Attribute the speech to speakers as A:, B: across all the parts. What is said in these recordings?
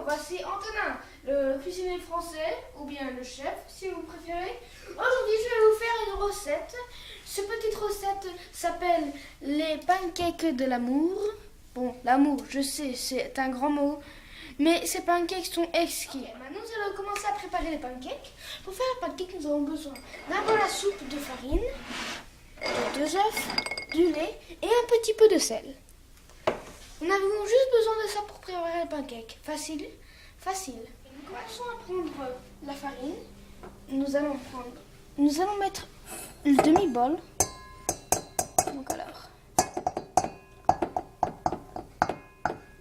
A: voici Antonin, le cuisinier français, ou bien le chef, si vous préférez. Aujourd'hui, je vais vous faire une recette. Cette petite recette s'appelle les pancakes de l'amour. Bon, l'amour, je sais, c'est un grand mot, mais ces pancakes sont exquis. Maintenant, nous allons commencer à préparer les pancakes. Pour faire les pancakes, nous avons besoin d'un bol à soupe de farine, de 2 œufs, du lait et un petit peu de sel. Nous avons juste besoin de ça pour préparer les pancakes. Facile, facile. Nous commençons à prendre la farine. Nous allons mettre le demi-bol. Donc alors,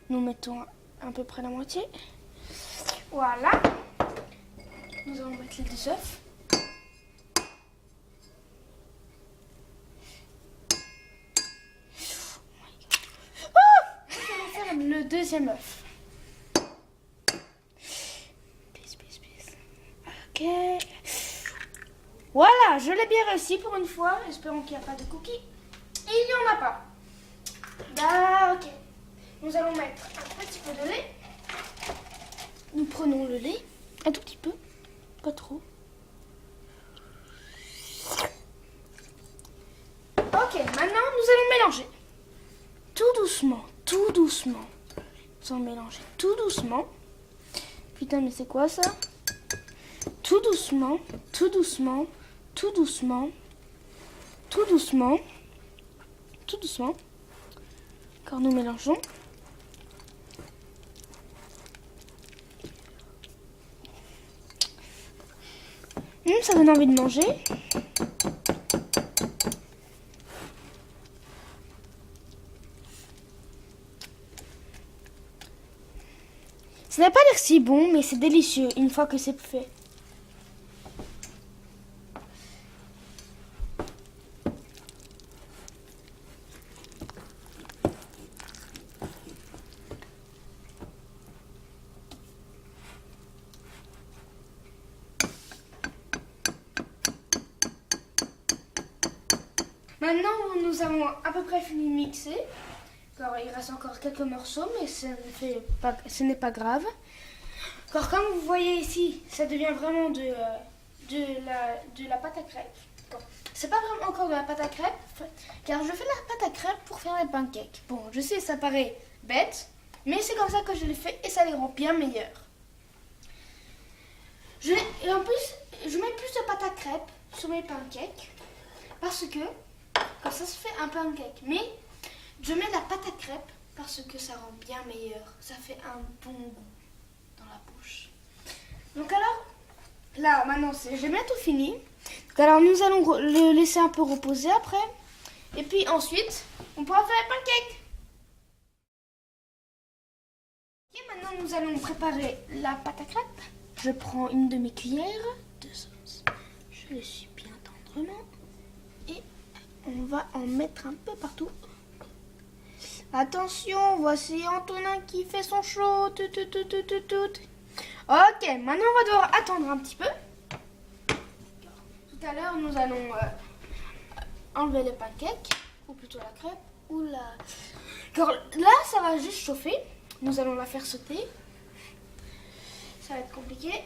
A: nous mettons à peu près la moitié. Voilà. Nous allons mettre les 2 œufs. Le deuxième œuf. Ok. Voilà, je l'ai bien réussi pour une fois. Espérons qu'il n'y a pas de cookies. Et il n'y en a pas. Bah, ok. Nous allons mettre un petit peu de lait. Nous prenons le lait. Un tout petit peu. Pas trop. Ok, maintenant nous allons mélanger. Tout doucement, tout doucement. Nous allons mélanger tout doucement. Putain, mais c'est quoi ça? Tout doucement, tout doucement, tout doucement, tout doucement, tout doucement. Quand nous mélangeons. Ça donne envie de manger. Ça n'a pas l'air si bon, mais c'est délicieux une fois que c'est fait. Maintenant, nous avons à peu près fini de mixer. Alors, il reste encore quelques morceaux, mais ce n'est pas grave. Alors, comme vous voyez ici, ça devient vraiment de la pâte à crêpes. C'est pas vraiment encore de la pâte à crêpes, car je fais de la pâte à crêpes pour faire les pancakes. Bon, je sais, ça paraît bête, mais c'est comme ça que je les fais et ça les rend bien meilleurs. Et en plus, je mets plus de pâte à crêpes sur mes pancakes, parce que comme ça se fait un pancake. Mais je mets la pâte à crêpes parce que ça rend bien meilleur. Ça fait un bon goût dans la bouche. Donc alors, là maintenant j'ai bientôt fini. Donc alors nous allons le laisser un peu reposer après. Et puis ensuite, on pourra faire les pancakes. Et maintenant nous allons préparer la pâte à crêpes. Je prends une demi-cuillère de sauce. Je le suis bien tendrement. Et on va en mettre un peu partout. Attention, voici Antonin qui fait son show. Ok, maintenant on va devoir attendre un petit peu. Tout à l'heure, nous allons enlever les pancakes, ou plutôt la crêpe, ou la... Alors, là, ça va juste chauffer. Nous allons la faire sauter. Ça va être compliqué.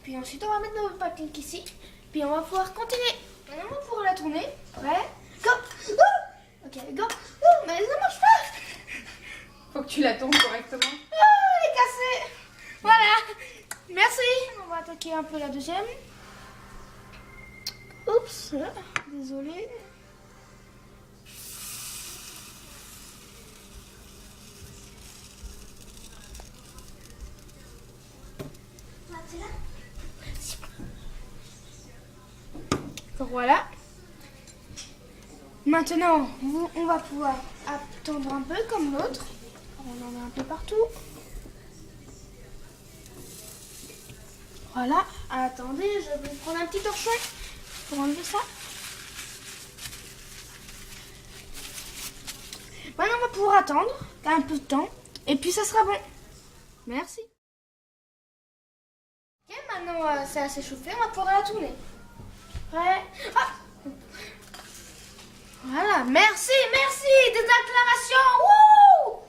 A: Puis ensuite, on va mettre nos pancakes ici. Puis on va pouvoir continuer. Maintenant, on va pouvoir la tourner. Prêt? Go! Ok, go! Mais ça marche pas!
B: Faut que tu la tournes correctement.
A: Elle est cassée! Voilà! Merci! On va attaquer un peu la deuxième. Oups! Désolée. Voilà. Maintenant, on va pouvoir attendre un peu comme l'autre. On en met un peu partout. Voilà. Attendez, je vais prendre un petit torchon pour enlever ça. Maintenant, on va pouvoir attendre un peu de temps. Et puis, ça sera bon. Merci. Ok, maintenant, c'est assez chauffé. On va pouvoir la tourner. Prêt? Ah! Voilà, merci, des acclamations. Wouh!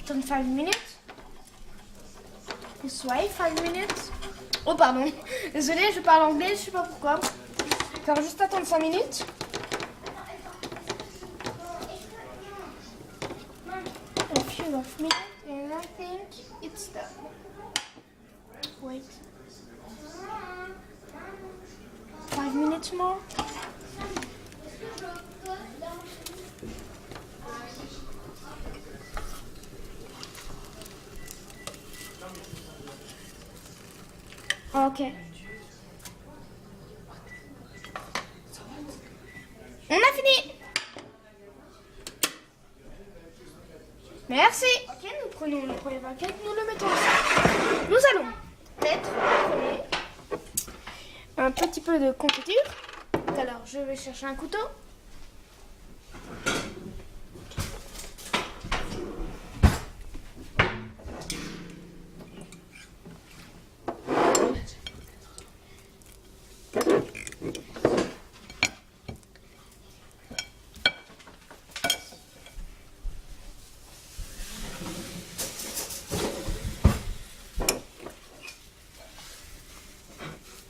A: Attends 5 minutes. This way, 5 minutes. Oh pardon, désolée, je parle anglais, je sais pas pourquoi. Alors juste attendre 5 minutes. A few of minutes and I think it's done. Wait. 5 minutes more. Ok. On a fini. Merci. Ok, nous prenons le premier pancake, nous le mettons ici. Nous allons mettre un petit peu de confiture. Alors, je vais chercher un couteau.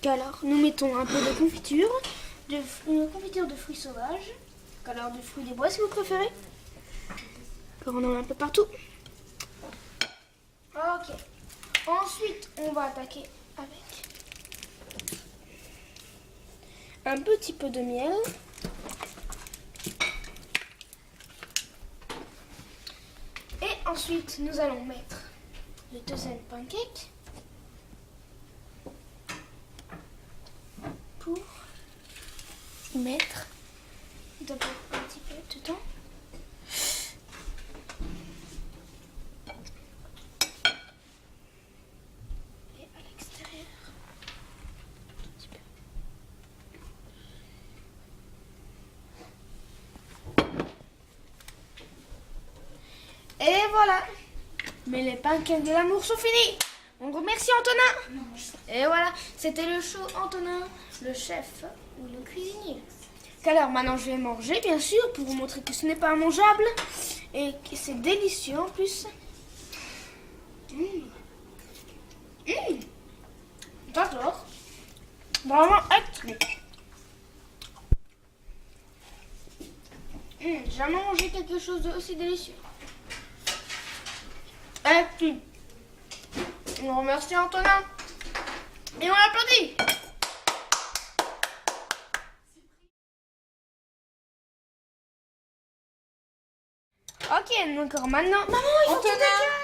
A: Alors, nous mettons un peu de confiture, une confiture de fruits sauvages, alors de fruits des bois si vous préférez. Alors, on en a un peu partout. Ok. Ensuite, on va attaquer avec un petit peu de miel. Et ensuite, nous allons mettre le deuxième pancake. Pour y mettre d'abord un petit peu dedans. Et à l'extérieur. Un petit peu. Et voilà. Mais les pancakes de l'amour sont finis. On remercie Antonin. Et voilà, c'était le show Antonin, le chef ou le cuisinier. Alors maintenant je vais manger bien sûr pour vous montrer que ce n'est pas mangeable et que c'est délicieux en plus. J'adore. Vraiment excellent. J'ai jamais mangé quelque chose d'aussi délicieux. Et puis, on remercie Antonin et on l'applaudit. Ok, donc maintenant, maman, il faut que tu dégages.